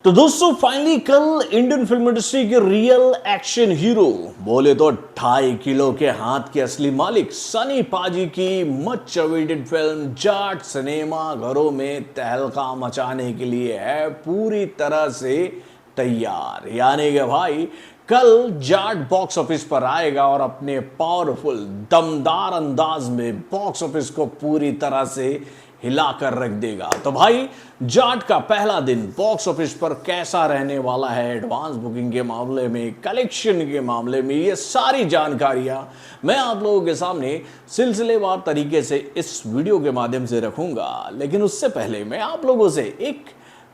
तो दोस्तों फाइनली कल इंडियन फिल्म इंडस्ट्री के रियल एक्शन हीरो बोले तो 2.5 किलो के हाथ के असली मालिक सनी पाजी की much awaited film Jat cinema घरों में तहलका मचाने के लिए है पूरी तरह से तैयार। यानी कि भाई कल जाट बॉक्स ऑफिस पर आएगा और अपने पावरफुल दमदार अंदाज में बॉक्स ऑफिस को पूरी तरह से हिलाकर रख देगा। तो भाई जाट का पहला दिन बॉक्स ऑफिस पर कैसा रहने वाला है, एडवांस बुकिंग के मामले में, कलेक्शन के मामले में, ये सारी जानकारियां मैं आप लोगों के सामने सिलसिलेवार तरीके से इस वीडियो के माध्यम से रखूंगा। लेकिन उससे पहले मैं आप लोगों से एक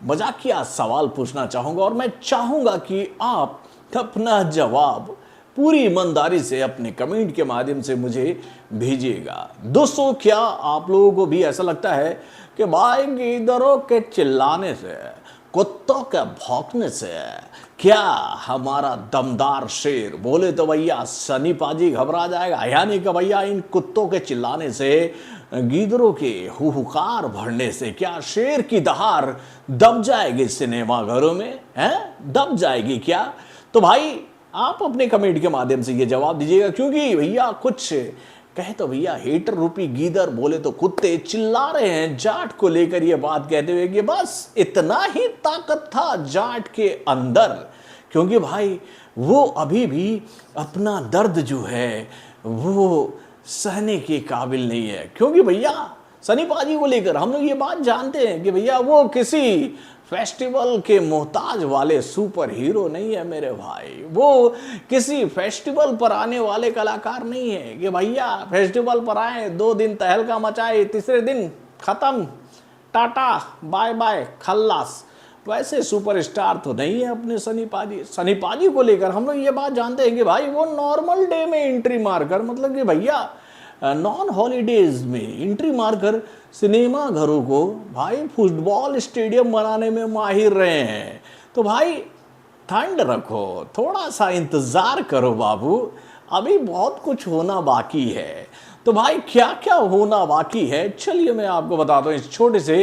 मजाकिया सवाल पूछना चाहूंगा और मैं चाहूंगा कि आप अपना जवाब पूरी ईमानदारी से अपने कमेंट के माध्यम से मुझे भेजिएगा। दोस्तों क्या आप लोगों को भी ऐसा लगता है कि भाई गीदड़ों के चिल्लाने से, कुत्तों के भौंकने से क्या हमारा दमदार शेर बोले तो भैया सनी पाजी घबरा जाएगा? यानी कि भैया इन कुत्तों के चिल्लाने से, गीदड़ों के हुहुकार भरने से क्या शेर की दहाड़ दब जाएगी सिनेमा घरों में? हैं, दब जाएगी क्या? तो भाई आप अपने कमेंट के माध्यम से ये जवाब दीजिएगा, क्योंकि भैया कुछ कहे तो भैया हेटर रूपी गीदर बोले तो कुत्ते चिल्ला रहे हैं जाट को लेकर ये बात कहते हुए कि बस इतना ही ताकत था जाट के अंदर, क्योंकि भाई वो अभी भी अपना दर्द जो है वो सहने के काबिल नहीं है। क्योंकि भैया सनी पाजी को लेकर हम लोग ये बात जानते हैं कि भैया वो किसी फेस्टिवल के मोहताज वाले सुपर हीरो नहीं है मेरे भाई। वो किसी फेस्टिवल पर आने वाले कलाकार नहीं है कि भैया फेस्टिवल पर आए, 2 दिन तहलका मचाए, तीसरे दिन खत्म, टाटा बाय बाय खल्लास। वैसे सुपरस्टार तो नहीं है अपने सनी पाजी। सनी पाजी को लेकर हम लोग ये बात जानते हैं कि भाई वो नॉर्मल डे में एंट्री मारकर, मतलब कि भैया नॉन हॉलीडेज में एंट्री मारकर सिनेमा घरों को भाई फुटबॉल स्टेडियम बनाने में माहिर रहे हैं। तो भाई ठंड रखो, थोड़ा सा इंतजार करो बाबू, अभी बहुत कुछ होना बाकी है। तो भाई क्या क्या होना बाकी है चलिए मैं आपको बताता हूँ इस छोटे से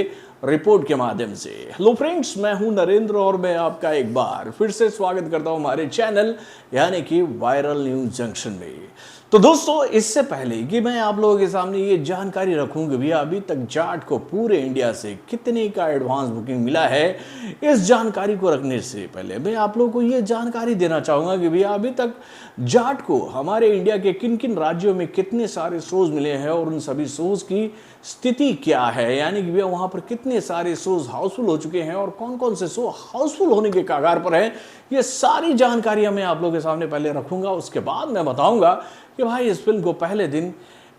रिपोर्ट के माध्यम से। हेलो फ्रेंड्स, मैं हूं नरेंद्र और मैं आपका एक बार फिर से स्वागत करता हूं हमारे चैनल यानी कि वायरल न्यूज जंक्शन में। तो दोस्तों इससे पहले कि मैं आप लोगों के सामने ये जानकारी रखूं कि भैया अभी तक जाट को पूरे इंडिया से कितने का एडवांस बुकिंग मिला है, इस जानकारी को रखने से पहले मैं आप लोगों को ये जानकारी देना चाहूँगा कि भैया अभी तक जाट को हमारे इंडिया के किन किन राज्यों में कितने सारे शोज मिले हैं और उन सभी शोज की स्थिति क्या है। यानी कि भैया वहाँ पर कितने सारे शोज हाउसफुल हो चुके हैं और कौन कौन से शो हाउसफुल होने के कगार पर हैं, ये सारी जानकारियाँ मैं आप लोगों के सामने पहले रखूँगा। उसके बाद मैं बताऊँगा कि भाई इस फिल्म को पहले दिन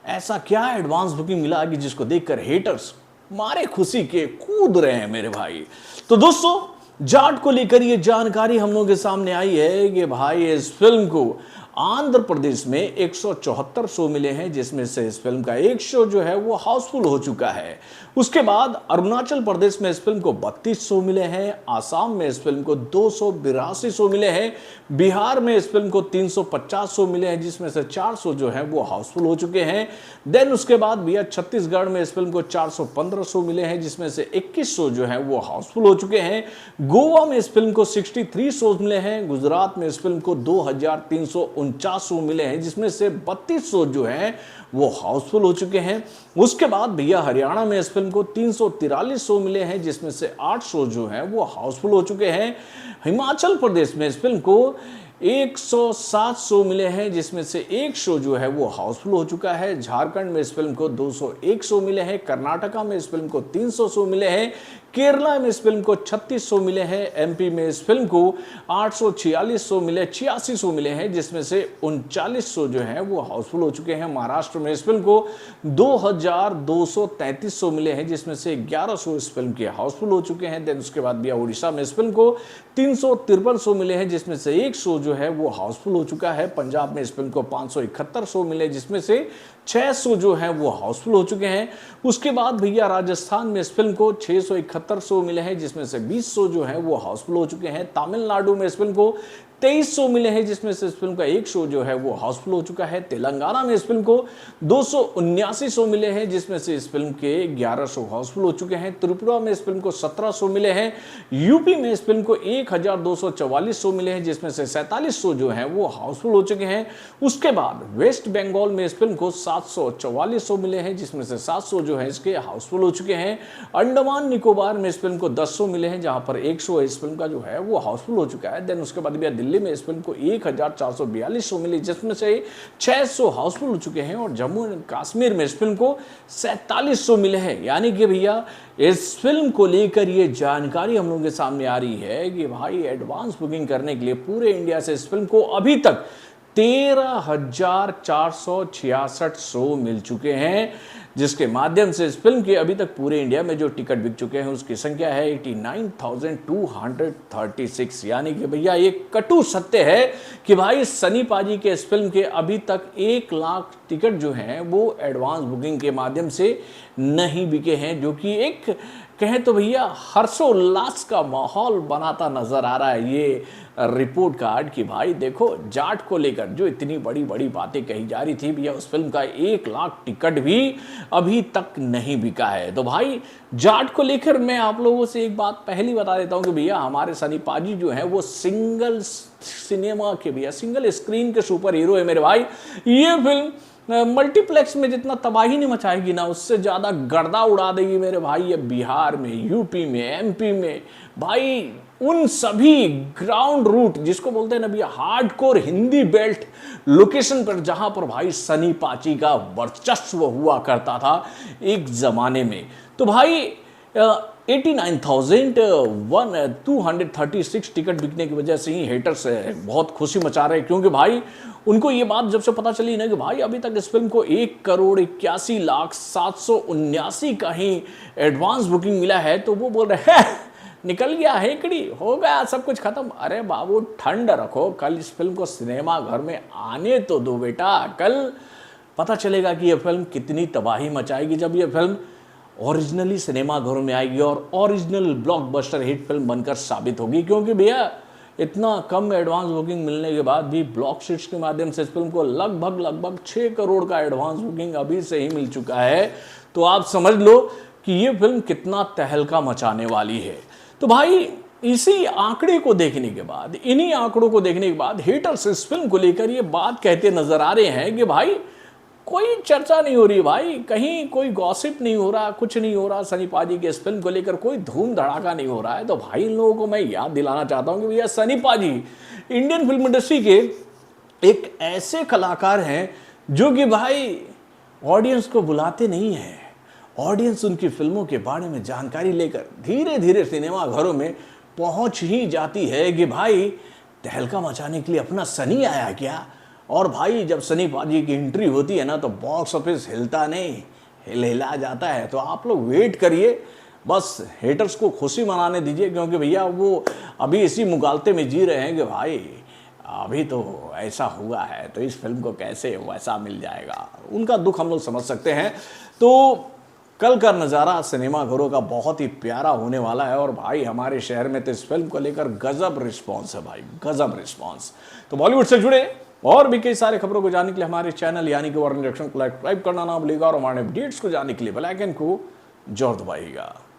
ऐसा क्या एडवांस बुकिंग मिला कि जिसको देखकर हेटर्स मारे खुशी के कूद रहे हैं मेरे भाई। तो दोस्तों जाट को लेकर ये जानकारी हम लोगों के सामने आई है कि भाई इस फिल्म को आंध्र प्रदेश में 174 शो मिले हैं, जिसमें से इस फिल्म का एक शो जो है वो हाउसफुल हो चुका है। उसके बाद अरुणाचल प्रदेश में इस फिल्म को 32 शो मिले हैं, आसाम में इस फिल्म को 282 शो मिले हैं, बिहार में इस फिल्म को 350 शो मिले हैं, जिसमें से 4 शो जो है वो हाउसफुल हो चुके हैं। देन उसके बाद भैया छत्तीसगढ़ में इस फिल्म को 415 शो मिले हैं, जिसमें से 21 शो जो है वो हाउसफुल हो चुके हैं। गोवा में इस फिल्म को 63 शो मिले हैं, गुजरात में इस फिल्म को 2349 शो मिले हैं, जिसमें से 32 शो जो हैं वो हाउसफुल हो चुके हैं। उसके बाद भैया हरियाणा में इस फिल्म को 343 शो मिले हैं, जिसमें से 8 शो जो हैं वो हाउसफुल हो चुके हैं। हिमाचल प्रदेश में इस फिल्म को 107 शो मिले हैं, जिसमें से 1 शो जो है वो हाउसफुल हो चुका है। झारखंड में इस फिल्म को 201 शो मिले हैं, कर्नाटका में इस फिल्म को 300 शो मिले हैं, केरला में इस फिल्म को 36 शो मिले हैं, एमपी में इस फिल्म को 846 शो मिले 86 शो मिले हैं, जिसमें से 39 शो जो हैं वो हाउसफुल हो चुके हैं। महाराष्ट्र में इस फिल्म को 2233 शो मिले हैं, जिसमें से 11 शो इस फिल्म के हाउसफुल हो चुके हैं। देन उसके बाद भैया उड़ीसा में इस फिल्म को 353 शो मिले हैं, जिसमें से 1 शो जो है वो हाउसफुल हो चुका है। पंजाब में इस फिल्म को 571 शो मिले, जिसमें से 6 शो जो हैं वो हाउसफुल हो चुके हैं। उसके बाद भैया राजस्थान में इस फिल्म को 671 71 शो मिले हैं, जिसमें से 20 शो जो है वो हाउसफुल हो चुके हैं। तमिलनाडु में इस फिल्म को 23 शो मिले हैं, जिसमें से इस फिल्म का एक शो जो है वो हाउसफुल हो चुका है। तेलंगाना में इस फिल्म को 279 शो मिले हैं, जिसमें से इस फिल्म के 11 शो हाउसफुल हो चुके हैं। त्रिपुरा में इस फिल्म को 17 शो मिले हैं। यूपी में इस फिल्म को 1244 शो मिले हैं, जिसमें से 47 शो जो हैं वो हाउसफुल हो चुके हैं। उसके बाद वेस्ट बंगाल में इस फिल्म को 744 शो मिले हैं, जिसमें से 7 शो जो है इसके हाउसफुल हो चुके हैं। अंडमान निकोबार में इस फिल्म को 10 शो मिले हैं, जहां पर एक शो इस फिल्म का जो है वो हाउसफुल हो चुका है। देन उसके बाद भी दिल्ली में इस फिल्म को 1442 शो मिले, जिसमें से 6 शो हाउसफुल हो चुके हैं। और जम्मू एंड कश्मीर में इस फिल्म को 47 शो मिले हैं। यानी कि भैया इस फिल्म को लेकर ये जानकारी हम लोगों के सामने आ रही है कि भाई एडवांस बुकिंग करने के लिए पूरे इंडिया से इस फिल्म को अभी तक 13,466 शो मिल चुके हैं, जिसके माध्यम से इस फिल्म के अभी तक पूरे इंडिया में जो टिकट बिक चुके हैं उसकी संख्या है 89,236। यानी कि भैया ये कटु सत्य है कि भाई सनी पाजी के इस फिल्म के अभी तक 1 लाख टिकट जो हैं वो एडवांस बुकिंग के माध्यम से नहीं बिके हैं, जो कि एक कहें तो भैया हर्षोल्लास का माहौल बनाता नजर आ रहा है ये रिपोर्ट कार्ड कि भाई देखो जाट को लेकर जो इतनी बड़ी बड़ी बातें कही जा रही थी, भैया उस फिल्म का 1 लाख टिकट भी अभी तक नहीं बिका है। तो भाई जाट को लेकर मैं आप लोगों से एक बात पहली बता देता हूं कि भैया हमारे सनी पाजी जो है वो सिंगल सिनेमा के भैया सिंगल स्क्रीन के सुपर हीरो है मेरे भाई। ये फिल्म मल्टीप्लेक्स में जितना तबाही नहीं मचाएगी ना, उससे ज़्यादा गर्दा उड़ा देगी मेरे भाई। ये बिहार में, यूपी में, एमपी में भाई उन सभी ग्राउंड रूट जिसको बोलते हैं ना भैया हार्डकोर हिंदी बेल्ट लोकेशन पर, जहां पर भाई सनी पाजी का वर्चस्व हुआ करता था एक जमाने में। तो भाई 89,236 टिकट बिकने की वजह से ही हेटर्स बहुत खुशी मचा रहे हैं, क्योंकि भाई उनको ये बात जब से पता चली ना कि भाई अभी तक इस फिल्म को 1,81,779 का ही एडवांस बुकिंग मिला है, तो वो बोल रहे हैं निकल गया हेकड़ी, हो गया सब कुछ खत्म। अरे बाबू ठंड रखो, कल इस फिल्म को सिनेमा घर में आने तो दो बेटा, कल पता चलेगा कि यह फिल्म कितनी तबाही मचाएगी जब यह फिल्म ओरिजिनली सिनेमा घरों में आएगी और ओरिजिनल ब्लॉकबस्टर हिट फिल्म बनकर साबित होगी। क्योंकि भैया इतना कम एडवांस बुकिंग मिलने के बाद भी ब्लॉक शीट्स के माध्यम से इस फिल्म को लगभग 6 करोड़ का एडवांस बुकिंग अभी से ही मिल चुका है। तो आप समझ लो कि ये फिल्म कितना तहलका मचाने वाली है। तो भाई इसी आंकड़े को देखने के बाद, इन्हीं आंकड़ों को देखने के बाद हेटर्स इस फिल्म को लेकर ये बात कहते नजर आ रहे हैं कि भाई कोई चर्चा नहीं हो रही भाई, कहीं कोई गॉसिप नहीं हो रहा, कुछ नहीं हो रहा, सनी पाजी के इस फिल्म को लेकर कोई धूम धड़ाका नहीं हो रहा है। तो भाई इन लोगों को मैं याद दिलाना चाहता हूं कि भैया सनी पाजी इंडियन फिल्म इंडस्ट्री के एक ऐसे कलाकार हैं जो कि भाई ऑडियंस को बुलाते नहीं हैं। ऑडियंस उनकी फिल्मों के बारे में जानकारी लेकर धीरे धीरे सिनेमा घरों में पहुंच ही जाती है कि भाई तहलका मचाने के लिए अपना सनी आया क्या। और भाई जब सनी पाजी की एंट्री होती है ना तो बॉक्स ऑफिस हिलता नहीं, हिला जाता है। तो आप लोग वेट करिए, बस हेटर्स को खुशी मनाने दीजिए, क्योंकि भैया वो अभी इसी मुगालते में जी रहे हैं कि भाई अभी तो ऐसा हुआ है तो इस फिल्म को कैसे वैसा मिल जाएगा। उनका दुख हम लोग समझ सकते हैं। तो कल का नज़ारा सिनेमा घरों का बहुत ही प्यारा होने वाला है। और भाई हमारे शहर में तो इस फिल्म को लेकर गजब रिस्पॉन्स है भाई, गजब रिस्पॉन्स। तो बॉलीवुड से जुड़े और भी कई सारे खबरों को जानने के लिए हमारे चैनल यानी कि वार्निंग रिएक्शन को सब्सक्राइब करना ना भूलिएगा और हमारे अपडेट्स को जानने के लिए बेल आइकन को जरूर दबाइएगा।